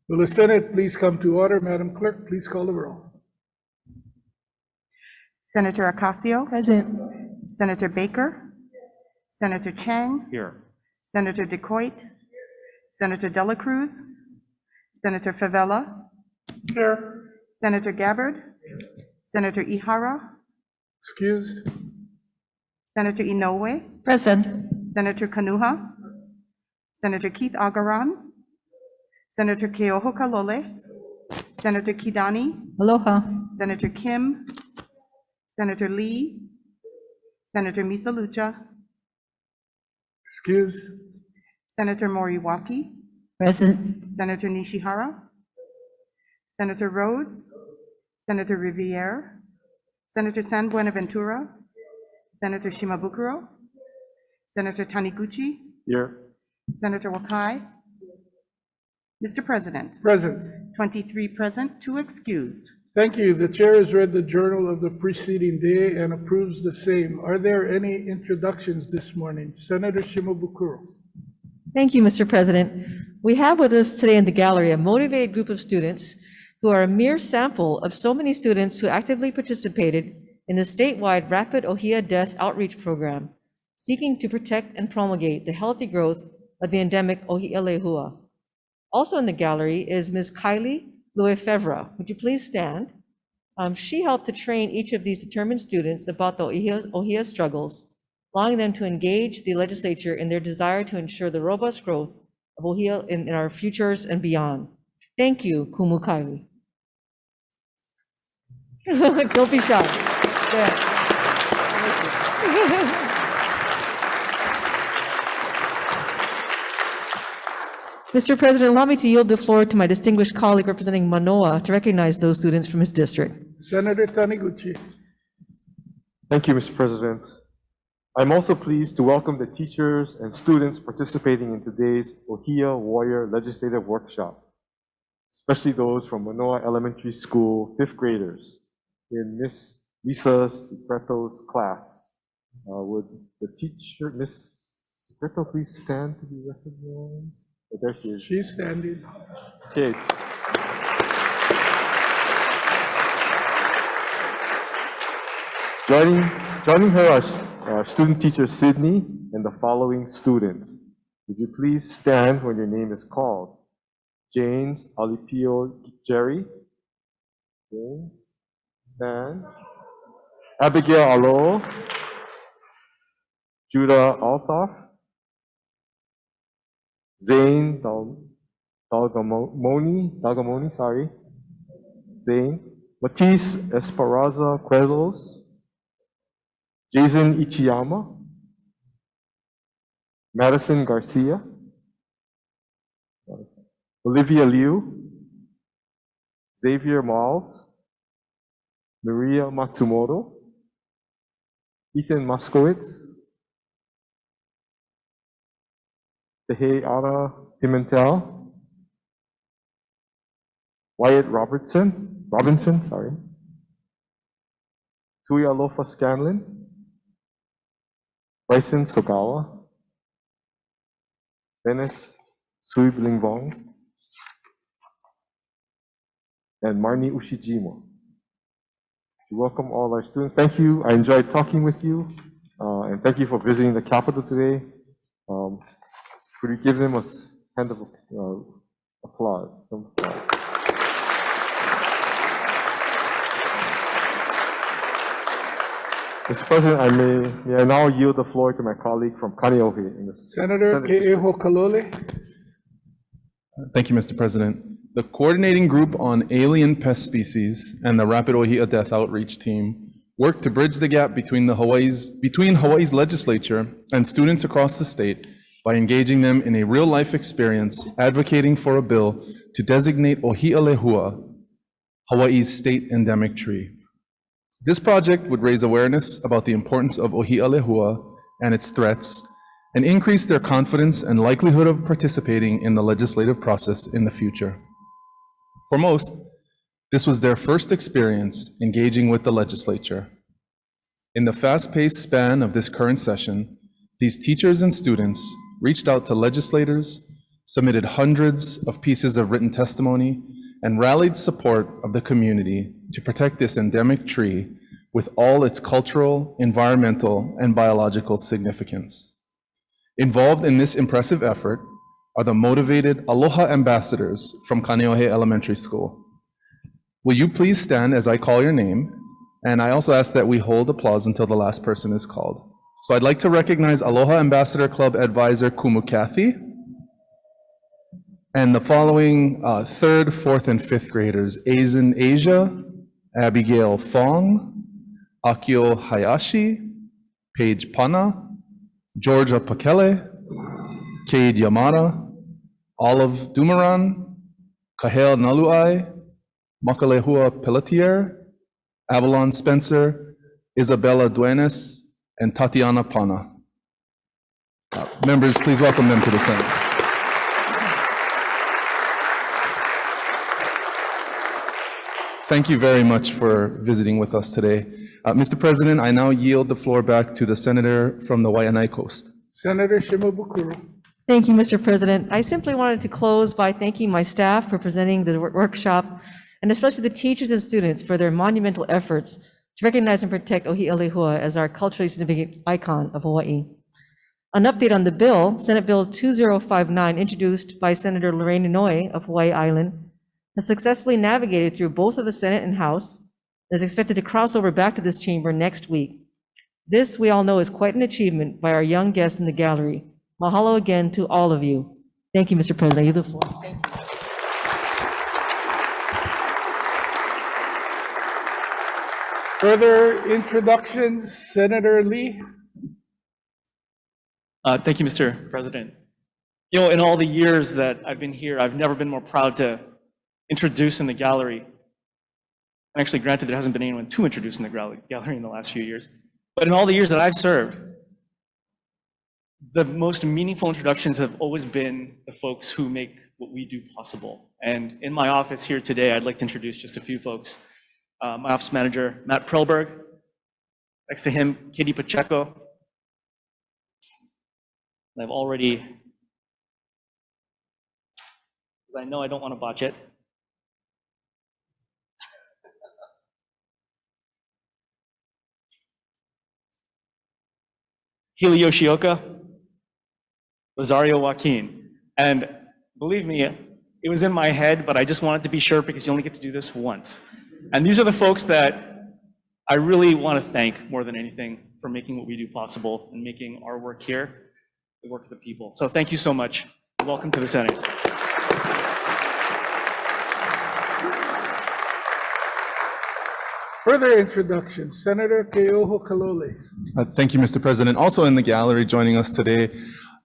Will the Senate please come to order? Madam Clerk, please call the roll. Senator Ocasio. Present. Senator Baker. Senator Chang. Here. Senator DeCoit. Senator Dela Cruz. Senator Favela. Here. Senator Gabbard. Senator Ihara. Excused. Senator Inoue. Present. Senator Kanuha. Senator Keith Agaran. Senator Keoho Kalole. Senator Kidani. Aloha. Senator Kim. Senator Lee. Senator Misalucha. Excused. Senator Moriwaki. Present. Senator Nishihara. Senator Rhodes. Senator Riviere. Senator San Buenaventura. Senator Shimabukuro. Senator Taniguchi. Here. Senator Wakai. Mr. President, Present. 23 present, 2 excused. Thank you. The chair has read the journal of the preceding day and approves the same. Are there any introductions this morning? Senator Shimabukuro. Thank you, Mr. President. We have with us today in the gallery a motivated group of students who are a mere sample of so many students who actively participated in the statewide Rapid Ohia Death Outreach Program, seeking to protect and promulgate the healthy growth of the endemic Ohia lehua. Also in the gallery is Ms. Kylie Lefevre. Would you please stand? She helped to train each of these determined students about the Ohia struggles, allowing them to engage the legislature in their desire to ensure the robust growth of Ohia in our futures and beyond. Thank you, Kumu Kylie. Don't be shy. Yeah. Mr. President, allow me to yield the floor to my distinguished colleague representing Manoa to recognize those students from his district. Senator Taniguchi. Thank you, Mr. President. I'm also pleased to welcome the teachers and students participating in today's Ohia Warrior Legislative Workshop, especially those from Manoa Elementary School 5th graders in Miss Lisa Secreto's class. Would the teacher, Miss Secreto, please stand to be recognized? Oh, there she is. She's standing. Okay. Joining her are student teacher Sydney and the following students. Would you please stand when your name is called? James Alipio Jerry. James, stand. Abigail Alo. Judah Althoff. Zane Dalgamoni, sorry. Zane. Matisse Esperanza Quelos. Jason Ichiyama. Madison Garcia. Olivia Liu. Xavier Miles. Maria Matsumoto. Ethan Moskowitz. Tehei Pimentel. Wyatt Robinson, sorry. Tuialofa Scanlon. Bryson Sogawa. Dennis Suiblingvong. And Marnie Ushijima. Welcome all our students. Thank you. I enjoyed talking with you. And thank you for visiting the Capitol today. Could you give them a hand of applause? Some applause. Mr. President, may I now yield the floor to my colleague from Kaneohe in the Senator Ke'eho Kalole. Thank you, Mr. President. The Coordinating Group on Alien Pest Species and the Rapid Ohia Death Outreach Team worked to bridge the gap between Hawaii's legislature and students across the state by engaging them in a real-life experience advocating for a bill to designate Ohia lehua, Hawaii's state endemic tree. This project would raise awareness about the importance of Ohia lehua and its threats, and increase their confidence and likelihood of participating in the legislative process in the future. For most, this was their first experience engaging with the legislature. In the fast-paced span of this current session, these teachers and students reached out to legislators, submitted hundreds of pieces of written testimony, and rallied support of the community to protect this endemic tree with all its cultural, environmental, and biological significance. Involved in this impressive effort are the motivated Aloha ambassadors from Kaneohe Elementary School. Will you please stand as I call your name? And I also ask that we hold applause until the last person is called. So I'd like to recognize Aloha Ambassador Club Advisor Kumu Kathy, and the following 3rd, 4th, and 5th graders: Aizen Asia, Abigail Fong, Akio Hayashi, Paige Pana, Georgia Pakele, Cade Yamada, Olive Dumaran, Kahel Naluai, Makalehua Pelletier, Avalon Spencer, Isabella Duenes, and Tatiana Pana. Members, please welcome them to the Senate. Thank you very much for visiting with us today. Mr. President, I now yield the floor back to the senator from the Waianae Coast. Senator Shimabukuro. Thank you, Mr. President. I simply wanted to close by thanking my staff for presenting the workshop, and especially the teachers and students for their monumental efforts to recognize and protect Ohi'alehua as our culturally significant icon of Hawaii. An update on the bill, Senate Bill 2059, introduced by Senator Lorraine Inouye of Hawaii Island, has successfully navigated through both of the Senate and House and is expected to cross over back to this chamber next week. This, we all know, is quite an achievement by our young guests in the gallery. Mahalo again to all of you. Thank you, Mr. President. You have the floor. Thank you. Further introductions, Senator Lee. Thank you, Mr. President. You know, in all the years that I've been here, I've never been more proud to introduce in the gallery. And actually, granted, there hasn't been anyone to introduce in the gallery in the last few years. But in all the years that I've served, the most meaningful introductions have always been the folks who make what we do possible. And in my office here today, I'd like to introduce just a few folks. My office manager, Matt Prellberg. Next to him, Katie Pacheco. I've already, because I know I don't want to botch it. Hili Yoshioka, Rosario Joaquin. And believe me, it was in my head, but I just wanted to be sure because you only get to do this once. And these are the folks that I really want to thank more than anything for making what we do possible and making our work here the work of the people. So thank you so much. Welcome to the Senate. Further introductions, Senator Keoho Kalole. Thank you, Mr. President. Also in the gallery joining us today,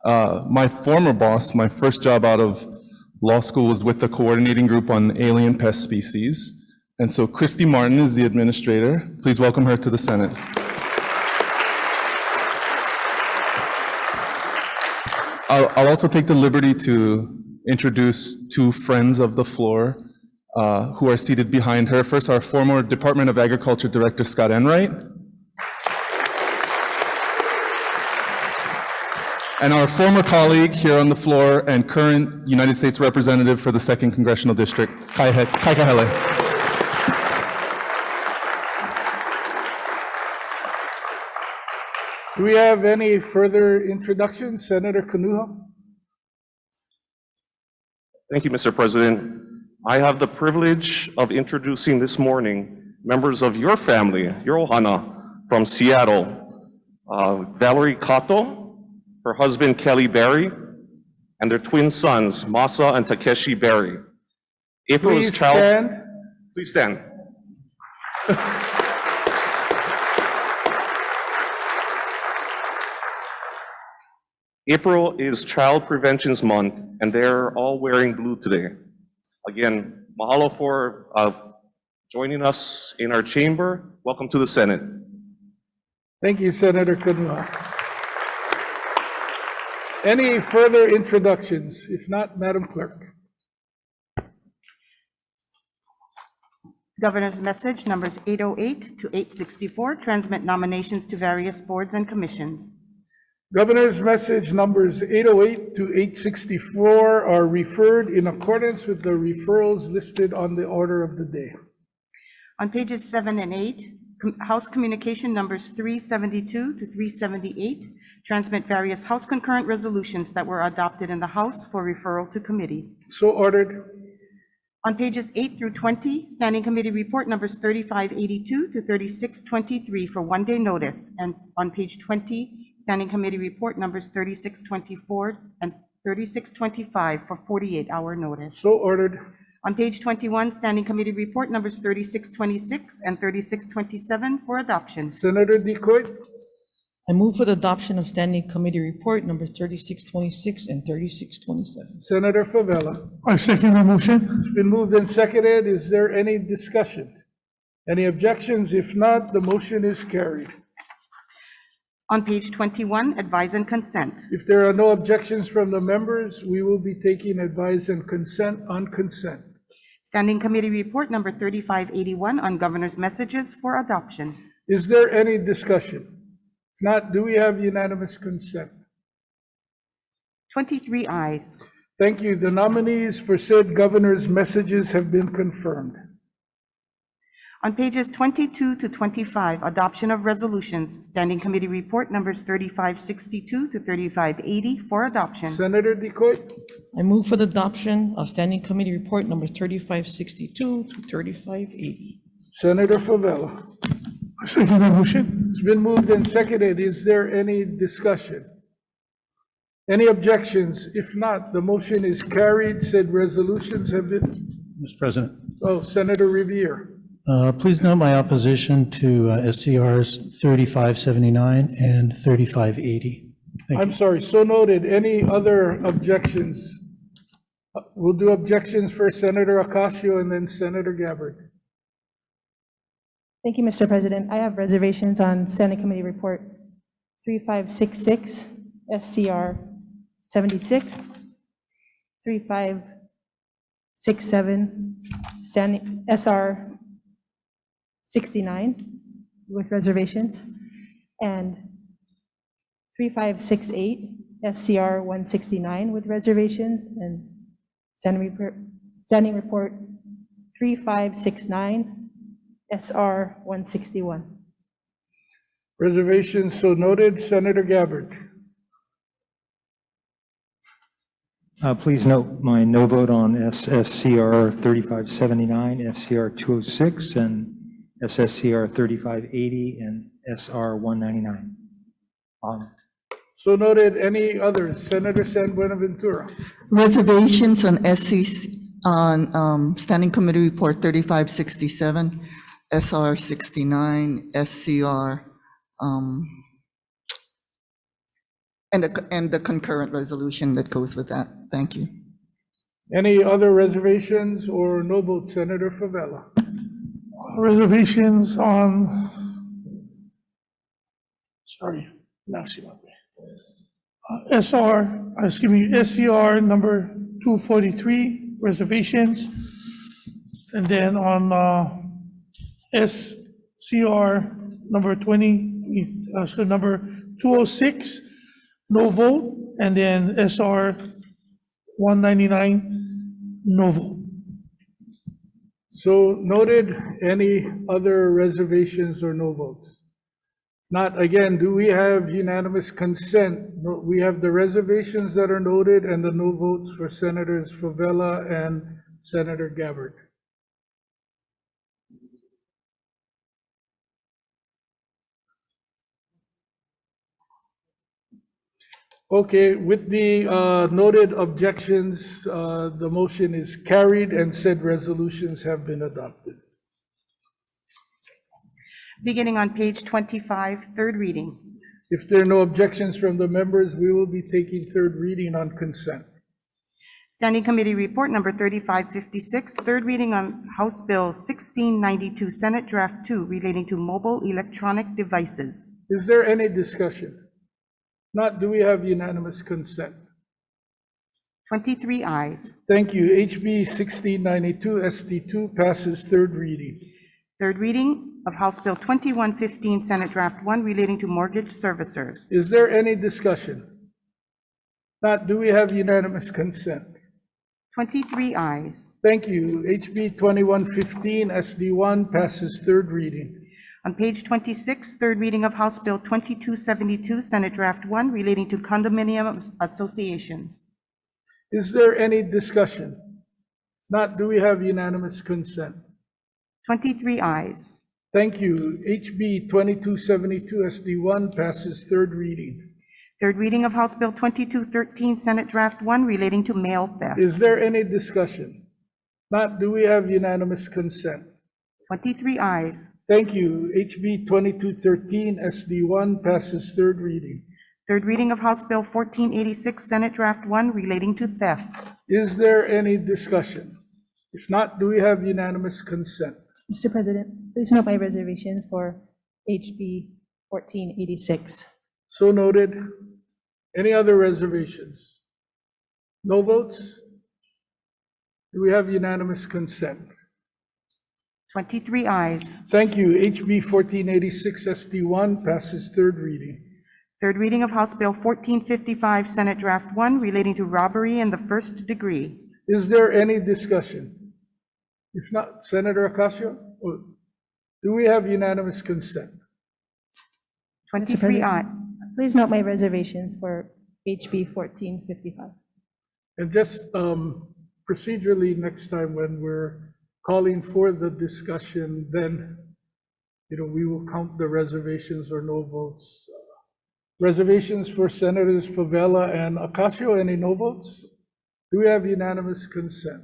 my former boss, my first job out of law school was with the coordinating group on alien pest species. And so Christy Martin is the administrator. Please welcome her to the Senate. I'll also take the liberty to introduce two friends of the floor who are seated behind her. First, our former Department of Agriculture Director, Scott Enright. And our former colleague here on the floor and current United States Representative for the 2nd Congressional District, Kai Kahele. Do we have any further introductions? Senator Kanuha. Thank you, Mr. President. I have the privilege of introducing this morning members of your family, your ohana, from Seattle. Valerie Kato, her husband Kelly Berry, and their twin sons, Masa and Takeshi Berry. April's child. Stand. Please stand. April is Child Prevention's Month, and they're all wearing blue today. Again, mahalo for joining us in our chamber. Welcome to the Senate. Thank you, Senator Kanuha. Any further introductions? If not, Madam Clerk. Governor's message numbers 808 to 864 transmit nominations to various boards and commissions. Governor's message numbers 808 to 864 are referred in accordance with the referrals listed on the order of the day. On pages 7 and 8, House Communication numbers 372 to 378 transmit various House concurrent resolutions that were adopted in the House for referral to committee. So ordered. On pages 8 through 20, Standing Committee Report numbers 3582 to 3623 for one-day notice, and on page 20, Standing Committee Report numbers 3624 and 3625 for 48-hour notice. So ordered. On page 21, Standing Committee Report numbers 3626 and 3627 for adoption. Senator Decoit. I move for the adoption of Standing Committee Report numbers 3626 and 3627. Senator Favela. I second the motion. It's been moved and seconded. Is there any discussion? Any objections? If not, the motion is carried. On page 21, Advise and Consent. If there are no objections from the members, we will be taking advice and consent on consent. Standing Committee Report number 3581 on Governor's Messages for adoption. Is there any discussion? If not, do we have unanimous consent? 23 ayes. Thank you. The nominees for said governor's messages have been confirmed. On pages 22 to 25, Adoption of Resolutions, Standing Committee Report numbers 3562 to 3580 for adoption. Senator Decoit. I move for the adoption of Standing Committee Report numbers 3562 to 3580. Senator Favela. I second the motion. It's been moved and seconded. Is there any discussion? Any objections? If not, the motion is carried. Said resolutions have been... Mr. President, Oh, Senator Riviere. please note my opposition to SCRs 3579 and 3580. Thank I'm you. sorry, so noted. Any other objections? We'll do objections for Senator Ocasio and then Senator Gabbard. Thank you, Mr. President. I have reservations on Standing Committee Report 3566, SCR 76, 3567, Standing SR 69 with reservations, and 3568, SCR 169 with reservations, and Standing Report 3569, SR 161. Reservations so noted. Senator Gabbard. Please note my no vote on SSCR 3579, SCR 206, and SSCR 3580, and SR 199. So noted. Any others? Senator San Buenaventura. Reservations on Standing Committee Report 3567, SR 69, SCR, and the concurrent resolution that goes with that. Thank you. Any other reservations or no vote? Senator Favela. Reservations on, SCR number 243, reservations. And then on SCR number 206, no vote. And then SR 199, no vote. So noted. Any other reservations or no votes? Not. Again, do we have unanimous consent? No, we have the reservations that are noted and the no votes for Senators Favela and Senator Gabbard. Okay, with the noted objections, the motion is carried and said resolutions have been adopted. Beginning on page 25, third reading. If there are no objections from the members, we will be taking third reading on consent. Standing Committee Report number 3556, third reading on House Bill 1692, Senate Draft 2, relating to mobile electronic devices. Is there any discussion? Not. Do we have unanimous consent? 23 ayes. Thank you. HB 1692 ST2 passes third reading. Third reading of House Bill 2115, Senate Draft 1, relating to mortgage servicers. Is there any discussion? Not, do we have unanimous consent? 23 ayes. Thank you. HB 2115 SD1 passes third reading. On page 26, third reading of House Bill 2272, Senate Draft 1, relating to condominium associations. Is there any discussion? Not, do we have unanimous consent? 23 ayes. Thank you. HB 2272 SD1 passes third reading. Third reading of House Bill 2213, Senate Draft 1, relating to mail theft. Is there any discussion? Not, do we have unanimous consent? 23 ayes. Thank you. HB 2213 SD1 passes third reading. Third reading of House Bill 1486, Senate Draft 1, relating to theft. Is there any discussion? If not, do we have unanimous consent? Mr. President, please note my reservations for HB 1486. So noted. Any other reservations? No votes? Do we have unanimous consent? 23 ayes. Thank you. HB 1486 SD1 passes third reading. Third reading of House Bill 1455, Senate Draft 1, relating to robbery in the first degree. Is there any discussion? If not, Senator Ocasio, do we have unanimous consent? 23 ayes. Please note my reservations for HB 1455. And just procedurally, next time when we're calling for the discussion, then, we will count the reservations or no votes. Reservations for Senators Favela and Ocasio, any no votes? Do we have unanimous consent?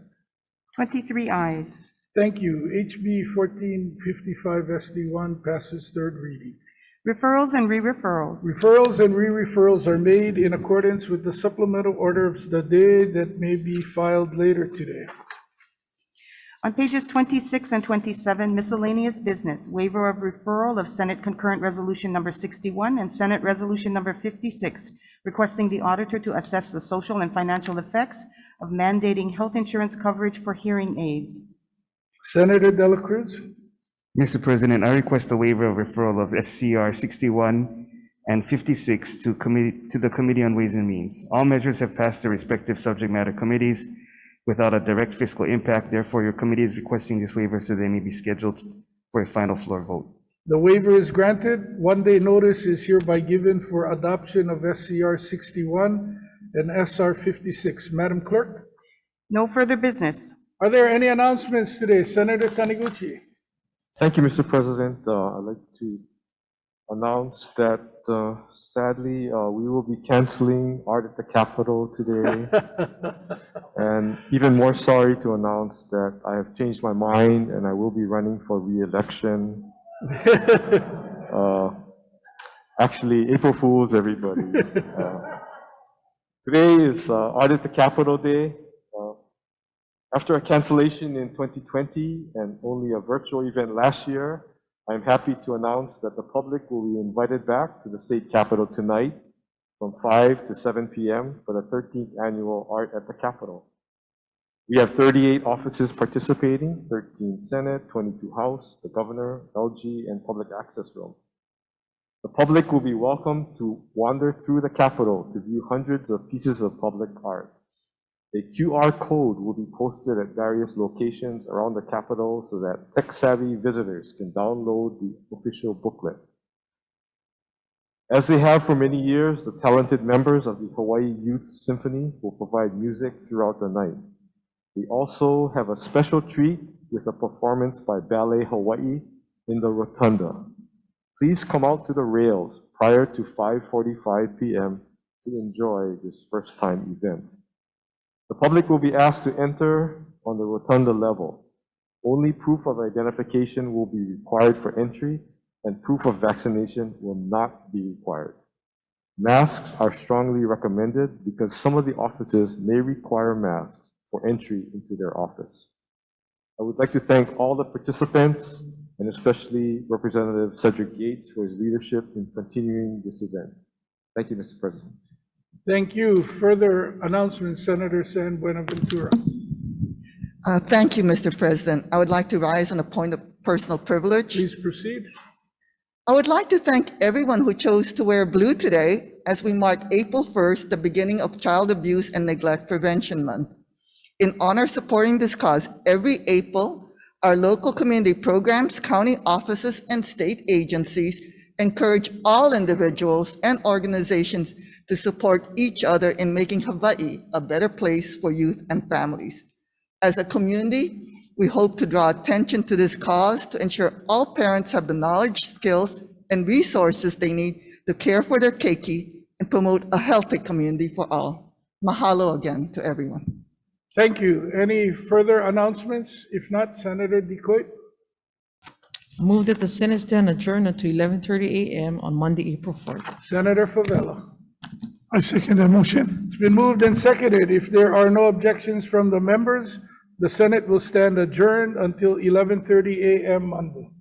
23 ayes. Thank you. HB 1455 SD1 passes third reading. Referrals and re-referrals. Referrals and re-referrals are made in accordance with the supplemental order of the day that may be filed later today. On pages 26 and 27, miscellaneous business, waiver of referral of Senate Concurrent Resolution Number 61 and Senate Resolution Number 56, requesting the auditor to assess the social and financial effects of mandating health insurance coverage for hearing aids. Senator De La Cruz. Mr. President, I request a waiver of referral of SCR 61 and 56 to the Committee on Ways and Means. All measures have passed their respective subject matter committees without a direct fiscal impact. Therefore, your committee is requesting this waiver so they may be scheduled for a final floor vote. The waiver is granted. One-day notice is hereby given for adoption of SCR 61 and SR 56. Madam Clerk? No further business. Are there any announcements today? Senator Taniguchi. Thank you, Mr. President. I'd like to announce that sadly, we will be canceling Art at the Capitol today. And even more sorry to announce that I have changed my mind and I will be running for re-election. Actually, April Fools, everybody. Today is Art at the Capitol Day. After a cancellation in 2020 and only a virtual event last year, I'm happy to announce that the public will be invited back to the State Capitol tonight from 5 to 7 p.m. for the 13th annual Art at the Capitol. We have 38 offices participating, 13 Senate, 22 House, the Governor, LG, and Public Access Room. The public will be welcome to wander through the Capitol to view hundreds of pieces of public art. A QR code will be posted at various locations around the Capitol so that tech-savvy visitors can download the official booklet. As they have for many years, the talented members of the Hawaii Youth Symphony will provide music throughout the night. We also have a special treat with a performance by Ballet Hawai'i in the Rotunda. Please come out to the rails prior to 5:45 p.m. to enjoy this first-time event. The public will be asked to enter on the Rotunda level. Only proof of identification will be required for entry, and proof of vaccination will not be required. Masks are strongly recommended because some of the offices may require masks for entry into their office. I would like to thank all the participants, and especially Representative Cedric Gates for his leadership in continuing this event. Thank you, Mr. President. Thank you. Further announcements, Senator San Buenaventura. Thank you, Mr. President. I would like to rise on a point of personal privilege. Please proceed. I would like to thank everyone who chose to wear blue today as we mark April 1st, the beginning of Child Abuse and Neglect Prevention Month. In honor supporting this cause, every April, our local community programs, county offices, and state agencies encourage all individuals and organizations to support each other in making Hawaii a better place for youth and families. As a community, we hope to draw attention to this cause to ensure all parents have the knowledge, skills, and resources they need to care for their keiki and promote a healthy community for all. Mahalo again to everyone. Thank you. Any further announcements? If not, Senator Decoit. Move that the Senate stand adjourned until 11:30 a.m. on Monday, April 4th. Senator Favela. I second that motion. It's been moved and seconded. If there are no objections from the members, the Senate will stand adjourned until 11:30 a.m. Monday.